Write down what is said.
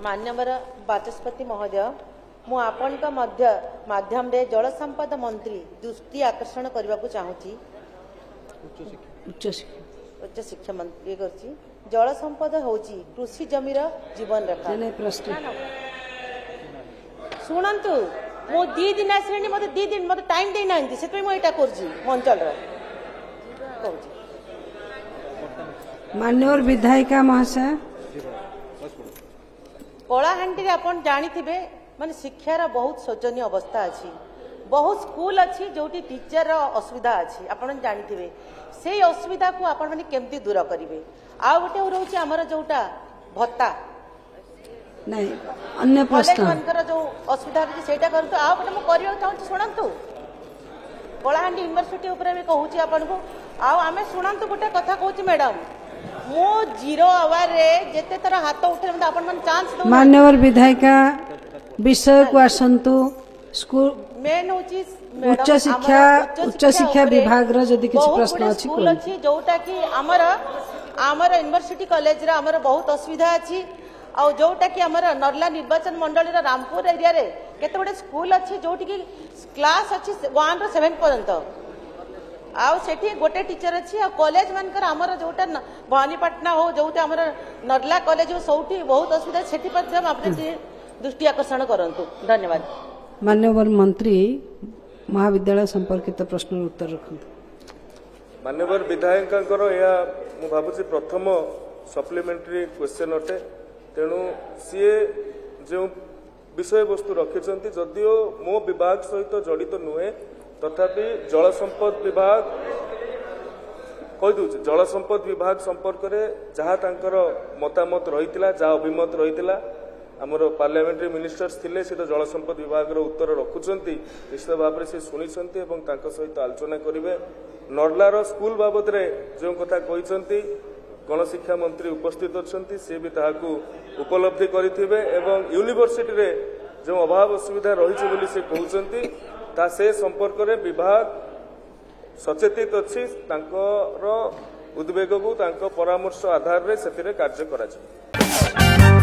मान्यवर बाचस्पति महोदय मु आपण माध्यम रे जल संपद मंत्री दृष्टि आकर्षण करने को चाहूँगी उच्च शिक्षा मंत्री जल संपद होची कृषि जमीर जीवन रेखा शुणु मो 2 दिन आसले मत 2 दिन मत टाइम देना से मुझे अंचल मान्यवर विधायिका महाशय कलाहांडी आपन जानिथिबे माने शिक्षार बहुत शोचनीय अवस्था अच्छी बहुत स्कूल अच्छी जोटी टीचर असुविधा अच्छी आपन जानिथिबे से असुविधा को आपन माने केमती दूर करिवे आ गोटे रहउची हमर जोटा भत्ता नहीं अन्य प्रश्न मनकर जो असुविधा अछि सेटा करतो आ गोटे म करियो चाहू सुनंतु कलाहांडी यूनिवर्सिटी ऊपर भी कहूची आपन को आ आमे सुनंतु गोटे कथा कहूची मैडम मो 0 आवर रे जेते तरह हाथ उठे मतलब अपन मन चांस दो मान्यवर विधायिका विषय को आसंतु स्कूल मेन होची उच्च शिक्षा विभाग रो जदी किछ प्रश्न अछि स्कूल अछि जोटा कि हमर यूनिवर्सिटी कॉलेज रे हमर बहुत असुविधा अछि आ जोटा कि हमर नरला निर्वाचन मंडली रो रामपुर एरिया रे केते बडे स्कूल अछि जोटी कि क्लास अछि 1 रो 7 पर्यंत आउ सेठी गोटे टीचर अच्छी आ कॉलेज मानकर हमर जोटा भवानीपाटना हो जोटे हमर नरला कॉलेज हो सौठी बहुत असुविधा सेठी पर हम आपने दृष्टि आकर्षण करंतु धन्यवाद मान्यवर मंत्री महाविद्यालय संपर्कित प्रश्न उत्तर रखंतु मान्यवर विधायकंकर या मु भाबुची प्रथम सप्लीमेंटरी क्वेश्चन अटे तेणु सीए जो विषय वस्तु रखिछंती जदियो मो विभाग सहित जड़ित नुहे तथापि जल संपद विभाग कही जल संपद विभाग संपर्क में जहाँ तांकर मतामत रही जहाँ अभिमत रही आमर पार्लियामेंट्री मिनिस्टर्स थिले से तो जल संपद विभाग उत्तर रखुंट निश्चित भाव में से शुणी सहित आलोचना करेंगे नर्लार स्कूल बाबद जो कथा कहते गणशिक्षा मंत्री उपस्थित अच्छा सी भी ताकू उपलब्धि करेंगे यूनिवर्सिटी रे जो अभाव असुविधा रही से कहते ता से संपर्क रे विभाग सचेतित अच्छी उद्वेग को परामर्श आधार रे कार्य करा